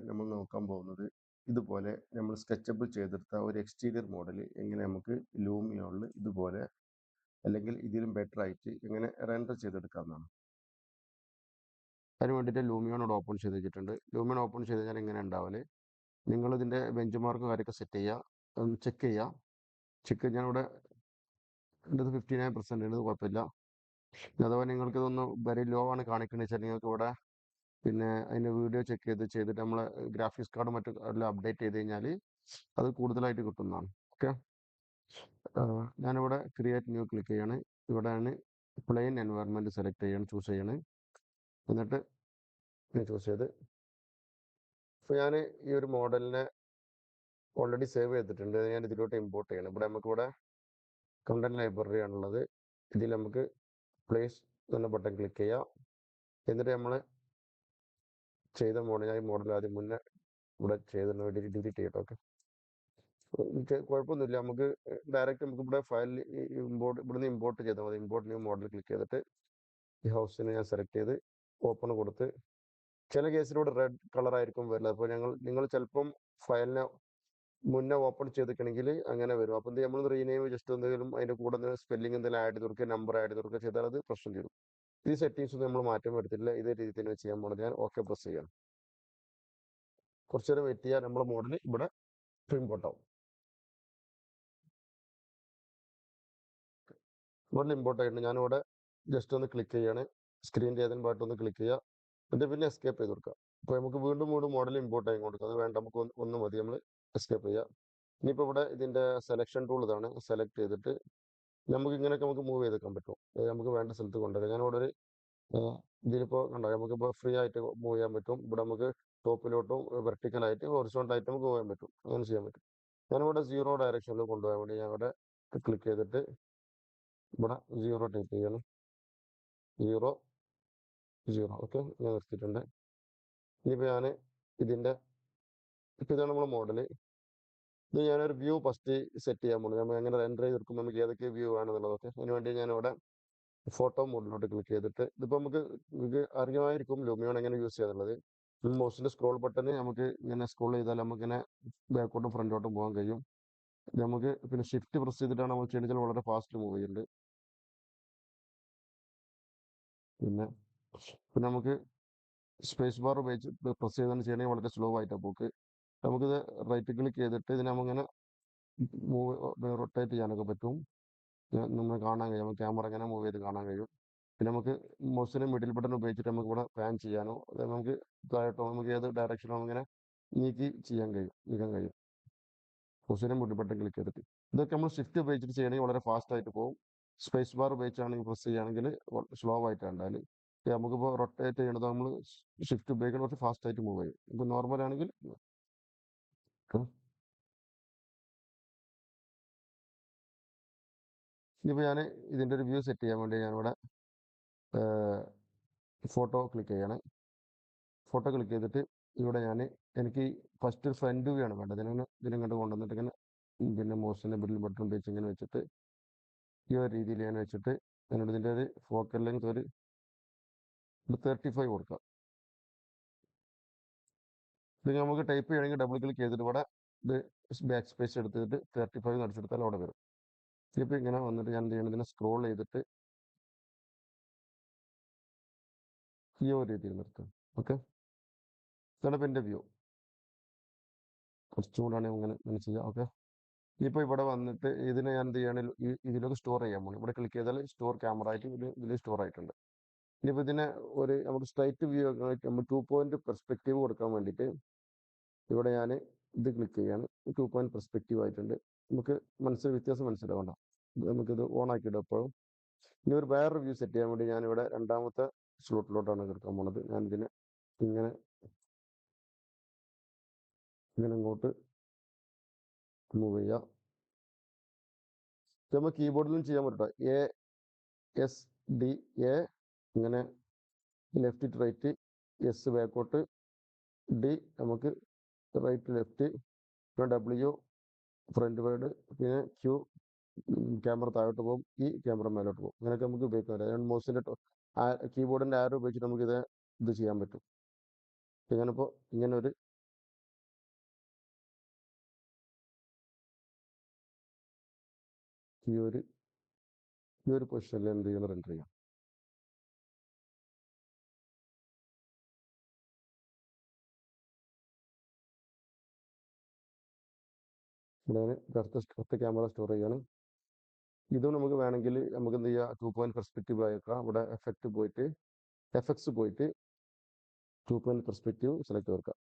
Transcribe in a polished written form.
നമ്മൾ നോക്കാൻ പോകുന്നത് ഇതുപോലെ നമ്മൾ സ്കെച്ചപ്പിൽ ചെയ്തെടുത്ത ഒരു എക്സ്റ്റീരിയർ മോഡൽ എങ്ങനെ നമുക്ക് ലൂമിയോണിൽ ഇതുപോലെ അല്ലെങ്കിൽ ഇതിലും ബെറ്റർ ആയിട്ട് എങ്ങനെ റെൻഡർ ചെയ്തെടുക്കാമെന്നാണ്. അതിന് വേണ്ടിയിട്ട് ലൂമിയോൺ ഓപ്പൺ ചെയ്ത് വെച്ചിട്ടുണ്ട്. ലൂമിയോൺ ഓപ്പൺ ചെയ്ത് കഴിഞ്ഞാൽ ഇങ്ങനെ ഉണ്ടാവല്. നിങ്ങളിതിൻ്റെ ബെഞ്ച് മാർക്ക് കാര്യമൊക്കെ സെറ്റ് ചെയ്യുക, ചെക്ക് ചെയ്യുക. ചെക്ക് ഞാനിവിടെ എൻ്റെ 59% ഉണ്ട്, കുഴപ്പമില്ല. അഥവാ നിങ്ങൾക്കിതൊന്ന് വെരി ലോ ആണ് കാണിക്കുന്നത് വെച്ചാൽ നിങ്ങൾക്ക് ഇവിടെ പിന്നെ അതിൻ്റെ വീഡിയോ ചെക്ക് ചെയ്തിട്ട് നമ്മൾ ഗ്രാഫിക്സ് കാർഡ് മറ്റും എല്ലാം അപ്ഡേറ്റ് ചെയ്ത് കഴിഞ്ഞാൽ അത് കൂടുതലായിട്ട് കിട്ടുന്നതാണ്. ഓക്കെ, ഞാനിവിടെ ക്രിയേറ്റ് ന്യൂ ക്ലിക്ക് ചെയ്യാണ്. ഇവിടെയാണ് പ്ലെയിൻ എൻവയറൺമെൻറ്റ് സെലക്ട് ചെയ്യണം, ചൂസ് ചെയ്യണം. എന്നിട്ട് ചൂസ് ചെയ്ത് ഇപ്പോൾ ഞാൻ ഈ ഒരു മോഡലിനെ ഓൾറെഡി സേവ് ചെയ്തിട്ടുണ്ട്. ഞാൻ ഇതിലോട്ട് ഇമ്പോർട്ട് ചെയ്യണം. ഇവിടെ നമുക്കിവിടെ കണ്ടന്റ് ലൈബ്രറി ആണുള്ളത്. ഇതിൽ നമുക്ക് പ്ലേസ് എന്ന ബട്ടൺ ക്ലിക്ക് ചെയ്യാം. എന്നിട്ട് നമ്മൾ ചെയ്ത മോഡൽ, ഈ മോഡൽ ആദ്യം മുന്നേ ഇവിടെ ചെയ്തിട്ട് ഡിലീറ്റ് ചെയ്യട്ടെ. ഓക്കെ, കുഴപ്പമൊന്നുമില്ല. നമുക്ക് ഡയറക്റ്റ് നമുക്ക് ഇവിടെ ഫയൽ ഇവിടുന്ന് ഇമ്പോർട്ട് ചെയ്താൽ മതി. ഇമ്പോർട്ട് ന്യൂ മോഡൽ ക്ലിക്ക് ചെയ്തിട്ട് ഈ ഹൗസിനെ ഞാൻ സെലക്ട് ചെയ്ത് ഓപ്പൺ കൊടുത്ത്, ചില കേസിലൂടെ റെഡ് കളർ ആയിരിക്കും വരുന്നത്. അപ്പോൾ നിങ്ങൾ ചിലപ്പം ഫയലിനെ മുന്നേ ഓപ്പൺ ചെയ്തിട്ടുണ്ടെങ്കിൽ അങ്ങനെ വരും. അപ്പം നമ്മൾ റീനെയിം ജസ്റ്റ് എന്തെങ്കിലും അതിൻ്റെ കൂടെ സ്പെല്ലിംഗ് എന്തെങ്കിലും ആഡ് ചെയ്ത് കൊടുക്കുക, നമ്പർ ആഡ് ചെയ്ത് കൊടുക്കുക ചെയ്താൽ അത് പ്രശ്നം തീരും. ഈ സെറ്റിങ്സ് നമ്മൾ മാറ്റം വരുത്തില്ല, ഇതേ രീതി തന്നെ ചെയ്യാൻ പോകുന്നത്. ഞാൻ ഓക്കെ പ്രസ് ചെയ്യണം. കുറച്ചു നേരം വെയിറ്റ് ചെയ്യാൻ നമ്മുടെ മോഡൽ ഇവിടെ ഇമ്പോർട്ട് ആവും. ഇവിടെ ഇമ്പോർട്ട് ആയിട്ട് ഞാനിവിടെ ജസ്റ്റ് ഒന്ന് ക്ലിക്ക് ചെയ്യാണ്. സ്ക്രീനിൻ്റെ ഏതെങ്കിലും ഭാഗത്ത് ഒന്ന് ക്ലിക്ക് ചെയ്യുക, എന്നിട്ട് പിന്നെ എസ്കേപ്പ് ചെയ്ത് കൊടുക്കുക. അപ്പോൾ നമുക്ക് വീണ്ടും മോഡൽ ഇമ്പോർട്ട് ആയി കൊടുക്കുക. അത് വേണ്ട, നമുക്ക് ഒന്ന് മതി. നമ്മൾ എസ്കേപ്പ് ചെയ്യുക. ഇനിയിപ്പോൾ ഇവിടെ ഇതിൻ്റെ സെലക്ഷൻ ടൂൾ ഇതാണ്. സെലക്ട് ചെയ്തിട്ട് നമുക്ക് ഇങ്ങനെയൊക്കെ നമുക്ക് മൂവ് ചെയ്തെടുക്കാൻ പറ്റും. നമുക്ക് വേണ്ട സ്ഥലത്ത് കൊണ്ടുവരാം. ഞാനിവിടെ ഒരു ഇതിലിപ്പോൾ കണ്ടോ, നമുക്കിപ്പോൾ ഫ്രീ ആയിട്ട് മൂവ് ചെയ്യാൻ പറ്റും. ഇവിടെ നമുക്ക് ടോപ്പിലോട്ടും വെർട്ടിക്കലായിട്ട് ഹൊറിസോണ്ടലായിട്ട് നമുക്ക് മൂവ് ചെയ്യാൻ പറ്റും. അങ്ങനെ ചെയ്യാൻ പറ്റും. ഞാനിവിടെ 0 ഡയറക്ഷനിൽ കൊണ്ടുപോകാൻ വേണ്ടി ഞാൻ ഇവിടെ ക്ലിക്ക് ചെയ്തിട്ട് ഇവിടെ 0 ടൈപ്പ് ചെയ്യണം. 0 0. ഓക്കെ, ഞാൻ നിർത്തിയിട്ടുണ്ട്. ഇനിയിപ്പോൾ ഞാൻ ഇതിൻ്റെ ഇപ്പോൾ ഇതാണ് നമ്മുടെ മോഡൽ. ഇത് ഞാനൊരു വ്യൂ ഫസ്റ്റ് സെറ്റ് ചെയ്യാൻ പോകുന്നത്. നമ്മൾ എങ്ങനെ റെൻഡർ ചെയ്തെടുക്കുമ്പോൾ നമുക്ക് ഏതൊക്കെ വ്യൂ ആണെന്നുള്ളതൊക്കെ. അതിന് വേണ്ടി ഞാനിവിടെ ഫോട്ടോ മോഡിലോട്ട് ക്ലിക്ക് ചെയ്തിട്ട് ഇതിപ്പോൾ നിങ്ങൾക്ക് അറിയാമായിരിക്കും ലൂമിയോൺ എങ്ങനെ യൂസ് ചെയ്യാന്നുള്ളത്. മൗസിൻ്റെ സ്ക്രോൾ ബട്ടൺ നമുക്ക് ഇങ്ങനെ സ്ക്രോൾ ചെയ്താൽ നമുക്കിങ്ങനെ ബാക്കോട്ടും ഫ്രണ്ടോട്ടും പോകാൻ കഴിയും. നമുക്ക് പിന്നെ ഷിഫ്റ്റ് പ്രസ് ചെയ്തിട്ടാണ് നമ്മൾ ചെയ്യണമെങ്കിൽ വളരെ ഫാസ്റ്റ് മൂവ് ചെയ്യുന്നുണ്ട്. പിന്നെ നമുക്ക് സ്പേസ് ബാർ ഉപയോഗിച്ച് പ്രസ് ചെയ്താണ് ചെയ്യണമെങ്കിൽ വളരെ സ്ലോ ആയിട്ടാണ് പോക്ക്. നമുക്കിത് റൈറ്റ് ക്ലിക്ക് ചെയ്തിട്ട് ഇതിനെ നമുക്കിങ്ങനെ റൊട്ടേറ്റ് ചെയ്യാനൊക്കെ പറ്റും. നമ്മൾ കാണാൻ കഴിയും, നമുക്ക് ക്യാമറ ഇങ്ങനെ മൂവ് ചെയ്ത് കാണാൻ കഴിയും. പിന്നെ നമുക്ക് മൗസിനെ മിഡിൽ ബട്ടൺ ഉപയോഗിച്ചിട്ട് നമുക്ക് ഇവിടെ പാൻ ചെയ്യാനോ നമുക്ക് താഴോട്ടോ നമുക്ക് ഏത് ഡയറക്ഷനോ ഇങ്ങനെ നീക്കാൻ കഴിയും. മൗസിനെ മിഡിൽ ബട്ടൺ ക്ലിക്ക് ചെയ്തിട്ട് ഇതൊക്കെ നമ്മൾ ഷിഫ്റ്റ് ഉപയോഗിച്ചിട്ട് ചെയ്യണമെങ്കിൽ വളരെ ഫാസ്റ്റ് ആയിട്ട് പോകും. സ്പേസ് ബാർ ഉപയോഗിച്ചാണെങ്കിൽ പ്രസ് ചെയ്യുകയാണെങ്കിൽ സ്ലോ ആയിട്ടാണ് ഉണ്ടായാൽ. നമുക്കിപ്പോൾ റൊട്ടേറ്റ് ചെയ്യണത് നമ്മൾ ഷിഫ്റ്റ് ഉപയോഗിക്കണം, കുറച്ച് ഫാസ്റ്റ് ആയിട്ട് മൂവ് ചെയ്യും. ഇപ്പോൾ നോർമൽ ആണെങ്കിൽ ഇനിയിപ്പോൾ ഞാൻ ഇതിൻ്റെ ഒരു വ്യൂ സെറ്റ് ചെയ്യാൻ വേണ്ടി ഞാനിവിടെ ഫോട്ടോ ക്ലിക്ക് ചെയ്യണം. ഫോട്ടോ ക്ലിക്ക് ചെയ്തിട്ട് ഇവിടെ എനിക്ക് ഫസ്റ്റ് ഫ്രണ്ട് വ്യൂ ആണ് വേണ്ടത്. ഇതിനങ്ങോട്ട് കൊണ്ടുവന്നിട്ട് ഇങ്ങനെ പിന്നെ മൗസിൻ്റെ മിഡിൽ ബട്ടൺ ഉപയോഗിച്ച് ഇങ്ങനെ വെച്ചിട്ട് ഈ ഒരു രീതിയിൽ ഞാൻ വെച്ചിട്ട് എന്നോട് ഇതിൻ്റെ ഒരു ഫോക്കൽ ലെങ്ത് ഒരു 35 കൊടുക്കാം. ഇത് നമുക്ക് ടൈപ്പ് ചെയ്യണമെങ്കിൽ ഡബിൾ ക്ലിക്ക് ചെയ്തിട്ട് ഇവിടെ ഇത് ബാക്ക് സ്പേസ് എടുത്തിട്ട് 35 അടിച്ചെടുത്താൽ അവിടെ വരും. ഇതിപ്പോൾ ഇങ്ങനെ വന്നിട്ട് ഞാൻ എന്ത് ചെയ്യണം, ഇതിനെ സ്ക്രോൾ ചെയ്തിട്ട് ഈ ഒരു രീതിയിൽ നിർത്തും. ഓക്കെ, ഇതാണ് ഇപ്പം എൻ്റെ വ്യൂ. കുറച്ചുകൂടാണ് ഇങ്ങനെ ചെയ്യുക. ഓക്കെ, ഇപ്പോൾ ഇവിടെ വന്നിട്ട് ഇതിനെ ഞാൻ എന്ത് ചെയ്യണം, ഇതിലൊക്കെ സ്റ്റോർ ചെയ്യാൻ പോകും. ഇവിടെ ക്ലിക്ക് ചെയ്താൽ സ്റ്റോർ ക്യാമറ ആയിട്ട് ഇതിൽ സ്റ്റോർ ആയിട്ടുണ്ട്. ഇനിയിപ്പോൾ ഇതിനെ നമുക്ക് സ്ട്രൈറ്റ് വ്യൂ ആയിട്ട് നമ്മൾ 2 പോയിന്റ് പെർസ്പെക്റ്റീവ് കൊടുക്കാൻ വേണ്ടിയിട്ട് ഇവിടെ ഞാൻ ഇത് ക്ലിക്ക് ചെയ്യാണ്. 2 പോയിന്റ് പെർസ്പെക്റ്റീവ് ആയിട്ടുണ്ട്. നമുക്ക് വ്യത്യാസം മനസ്സിലാവണ്ട. നമുക്കിത് ഓൺ ആക്കിയിടും എപ്പോഴും. ഇനി വേറൊരു വ്യൂ സെറ്റ് ചെയ്യാൻ വേണ്ടി ഞാനിവിടെ രണ്ടാമത്തെ സ്ലോട്ടിലോട്ടാണ് എടുക്കാൻ പോണത്. ഞാൻ ഇതിനെ ഇങ്ങനെ ഇങ്ങോട്ട് മൂവ് ചെയ്യാം. നമ്മൾ കീബോർഡിലും ചെയ്യാൻ പറ്റും. ASD ഇങ്ങനെ ലെഫ്റ്റ് ടു റൈറ്റ്, എസ് ബാക്കോട്ട്, ഡി നമുക്ക് റൈറ്റ് ലെഫ്റ്റ്, പിന്നെ W ഫ്രണ്ട് വേർഡ്, പിന്നെ Q ക്യാമറ താഴോട്ട് പോകും, ഈ ക്യാമറ മേലോട്ട് പോകും. അങ്ങനെയൊക്കെ നമുക്ക് ഉപയോഗിക്കാൻ പറ്റും. മൗസിൻ്റെ കീബോർഡിൻ്റെ ആരോ ഉപയോഗിച്ചിട്ട് നമുക്ക് ഇത് ചെയ്യാൻ പറ്റും. ഞാനിപ്പോൾ ഇങ്ങനെ ഒരു ഈ ഒരു പൊസിഷനിൽ എന്ത് ചെയ്യണം, റെൻഡർ ചെയ്യാം. ഇവിടെ കറുത്ത ക്യാമറ സ്റ്റോർ ചെയ്യണം. ഇതും നമുക്ക് വേണമെങ്കിൽ നമുക്ക് എന്ത് ചെയ്യാം, 2 പോയിന്റ് പെർസ്പെക്റ്റീവ് ആയേക്കാം. ഇവിടെ എഫക്സ് പോയിട്ട് 2 പോയിന്റ് പെർസ്പെക്റ്റീവ് സെലക്ട് ചെയ്തെടുക്കാം.